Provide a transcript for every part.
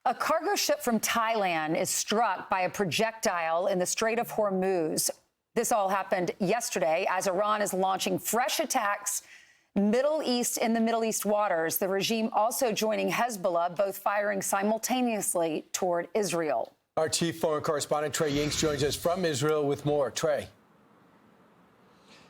A cargo ship from Thailand is struck by a projectile in the Strait of Hormuz. This all happened yesterday as Iran is launching fresh attacks in the Middle East waters. The regime also joining Hezbollah, both firing simultaneously toward Israel. Our chief foreign correspondent, Trey Yingst, joins us from Israel with more. Trey.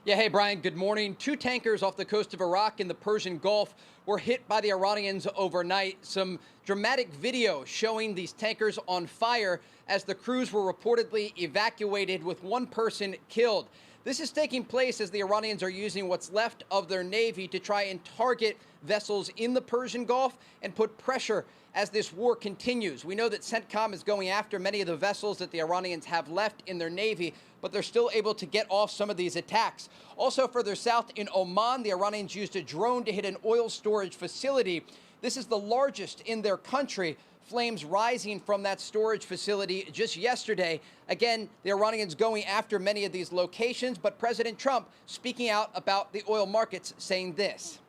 Yeah, hey, Brian, good morning. 2 tankers off the coast of Iraq in the Persian Gulf were hit by the Iranians overnight. Some dramatic video showing these tankers on fire as the crews were reportedly evacuated with 1 person killed. This is taking place as the Iranians are using what's left of their navy to try and target vessels in the Persian Gulf and put pressure as this war continues. We know that CENTCOM is going after many of the vessels that the Iranians have left in their navy, but they're still able to get off some of these attacks. Also further south in Oman, the Iranians used a drone to hit an oil storage facility. This is the largest in their country. Flames rising from that storage facility just yesterday. Again, the Iranians going after many of these locations, but President Trump speaking out about the oil markets, saying this.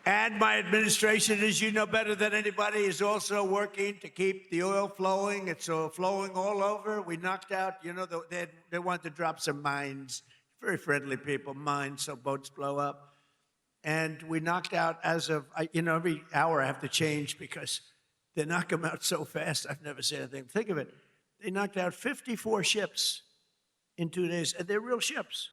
And my administration, as you know better than anybody, is also working to keep the oil flowing. It's flowing all over. We knocked out, they want to drop some mines, very friendly people, mines, so boats blow up. And we knocked out as of, every hour I have to change because they knock them out so fast. I've never seen anything. Think of it. They knocked out 54 ships in 2 days, and they're real ships.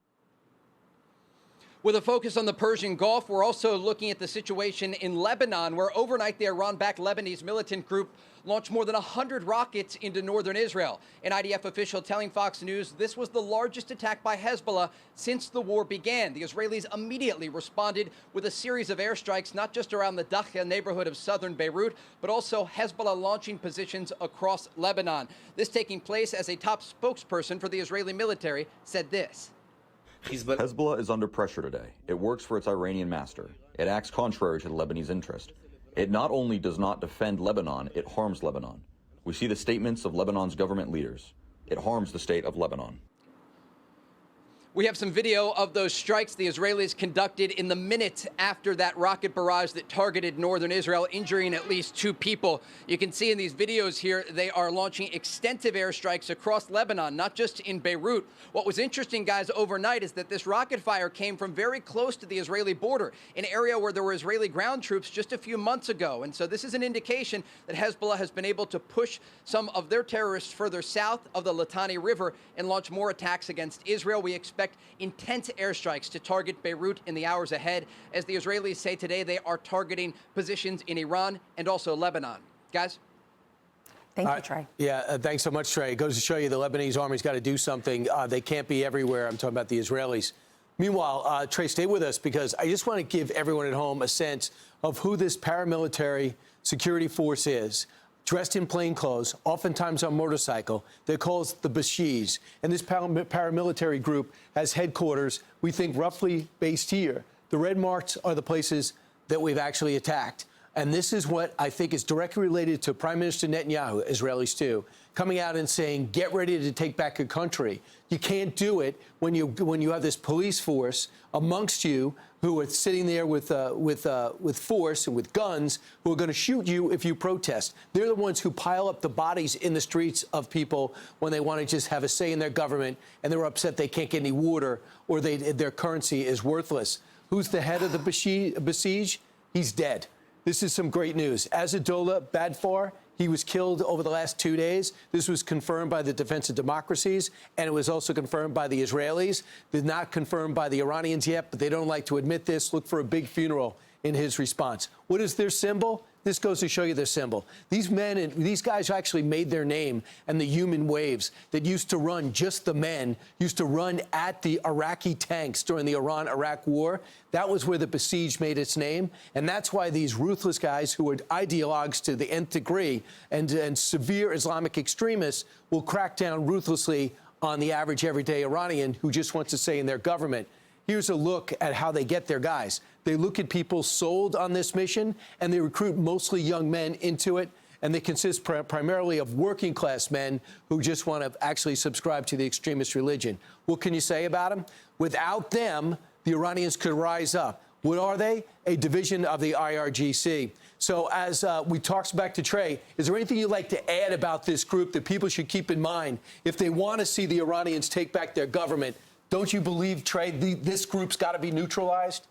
With a focus on the Persian Gulf, we're also looking at the situation in Lebanon, where overnight the Iran-backed Lebanese militant group launched more than 100 rockets into northern Israel. An IDF official telling Fox News this was the largest attack by Hezbollah since the war began. The Israelis immediately responded with a series of airstrikes, not just around the Dakhla neighborhood of southern Beirut, but also Hezbollah launching positions across Lebanon. This taking place as a top spokesperson for the Israeli military said this. Hezbollah is under pressure today. It works for its Iranian master. It acts contrary to the Lebanese interest. It not only does not defend Lebanon, it harms Lebanon. We see the statements of Lebanon's government leaders. It harms the state of Lebanon. We have some video of those strikes the Israelis conducted in the minutes after that rocket barrage that targeted northern Israel, injuring at least 2 people. You can see in these videos here, they are launching extensive airstrikes across Lebanon, not just in Beirut. What was interesting, guys, overnight is that this rocket fire came from very close to the Israeli border, an area where there were Israeli ground troops just a few months ago. And so this is an indication that Hezbollah has been able to push some of their terrorists further south of the Litani River and launch more attacks against Israel. We expect intense airstrikes to target Beirut in the hours ahead. As the Israelis say today, they are targeting positions in Iran and also Lebanon. Guys? Thank you, Trey. Thanks so much, Trey. It goes to show you the Lebanese army's got to do something. They can't be everywhere. I'm talking about the Israelis. Meanwhile, Trey, stay with us because I just want to give everyone at home a sense of who this paramilitary security force is. Dressed in plain clothes, oftentimes on motorcycle. They're called the Basij. And this paramilitary group has headquarters, we think, roughly based here. The red marks are the places that we've actually attacked. And this is what I think is directly related to Prime Minister Netanyahu, Israelis too, coming out and saying, get ready to take back your country. You can't do it when you have this police force amongst you who are sitting there with force and with guns who are going to shoot you if you protest. They're the ones who pile up the bodies in the streets of people when they want to just have a say in their government and they're upset they can't get any water or their currency is worthless. Who's the head of the Basij? He's dead. This is some great news. Azadullah Badfar, he was killed over the last 2 days. This was confirmed by the Defense of Democracies, and it was also confirmed by the Israelis. They're not confirmed by the Iranians yet, but they don't like to admit this. Look for a big funeral in his response. What is their symbol? This goes to show you their symbol. These men and these guys actually made their name and the human waves that used to run, just the men, used to run at the Iraqi tanks during the Iran-Iraq war. That was where the Basij made its name. And that's why these ruthless guys who are ideologues to the nth degree and severe Islamic extremists will crack down ruthlessly on the average everyday Iranian who just wants to say in their government. Here's a look at how they get their guys. They look at people sold on this mission, and they recruit mostly young men into it, and they consist primarily of working-class men who just want to actually subscribe to the extremist religion. What can you say about them? Without them, the Iranians could rise up. What are they? A division of the IRGC. So as we talk back to Trey, is there anything you'd like to add about this group that people should keep in mind if they want to see the Iranians take back their government? Don't you believe, Trey, this group's got to be neutralized?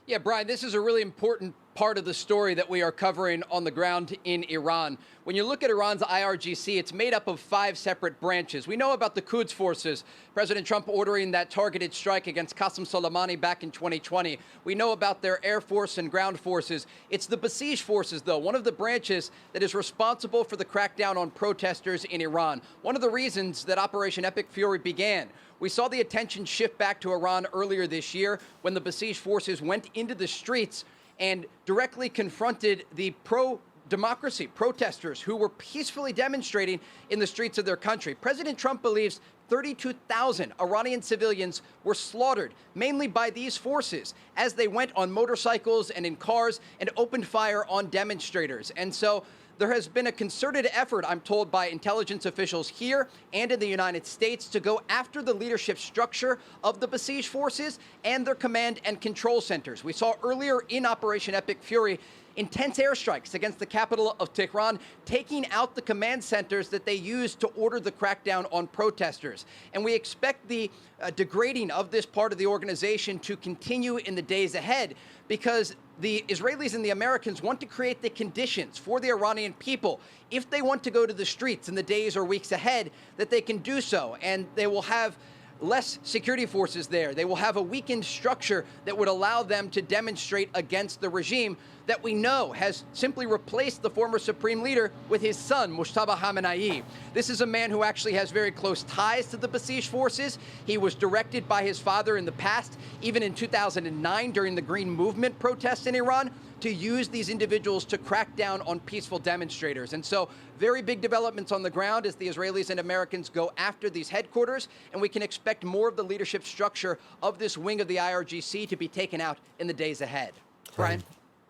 Yeah, Brian, this is a really important part of the story that we are covering on the ground in Iran. When you look at Iran's IRGC, it's made up of 5 separate branches. We know about the Quds forces, President Trump ordering that targeted strike against Qasem Soleimani back in 2020. We know about their air force and ground forces. It's the Basij forces, though, one of the branches that is responsible for the crackdown on protesters in Iran. One of the reasons that Operation Epic Fury began. We saw the attention shift back to Iran earlier this year when the Basij forces went into the streets and directly confronted the pro-democracy protesters who were peacefully demonstrating in the streets of their country. President Trump believes 32,000 Iranian civilians were slaughtered, mainly by these forces, as they went on motorcycles and in cars and opened fire on demonstrators. And so there has been a concerted effort, I'm told, by intelligence officials here and in the United States to go after the leadership structure of the Basij forces and their command and control centers. We saw earlier in Operation Epic Fury intense airstrikes against the capital of Tehran, taking out the command centers that they used to order the crackdown on protesters. And we expect the degrading of this part of the organization to continue in the days ahead, because the Israelis and the Americans want to create the conditions for the Iranian people, if they want to go to the streets in the days or weeks ahead, that they can do so. And they will have less security forces there. They will have a weakened structure that would allow them to demonstrate against the regime that we know has simply replaced the former supreme leader with his son, Mujtaba Khamenei. This is a man who actually has very close ties to the Basij forces. He was directed by his father in the past, even in 2009 during the Green Movement protests in Iran, to use these individuals to crack down on peaceful demonstrators. And so very big developments on the ground as the Israelis and Americans go after these headquarters, and we can expect more of the leadership structure of this wing of the IRGC to be taken out in the days ahead. Brian?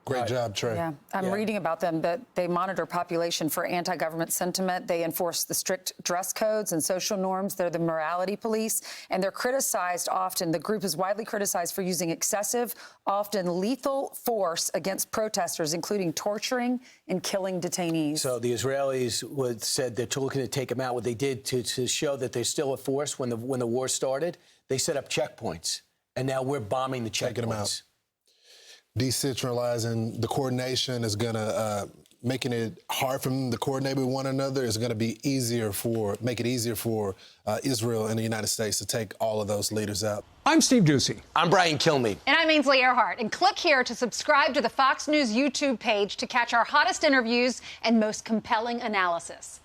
Great job, Trey. Yeah, I'm reading about them, but they monitor population for anti-government sentiment. They enforce the strict dress codes and social norms. They're the morality police, and they're criticized often. The group is widely criticized for using excessive, often lethal force against protesters, including torturing and killing detainees. So the Israelis said they're looking to take them out. What they did to show that they're still a force when the war started, they set up checkpoints, and now we're bombing the checkpoints. Taking them out. Decentralizing the coordination is going to making it hard for them to coordinate with one another is going to be make it easier for Israel and the United States to take all of those leaders out. I'm Steve Doocy. I'm Brian Kilmeade. And I'm Ainsley Earhart. And click here to subscribe to the Fox News YouTube page to catch our hottest interviews and most compelling analysis.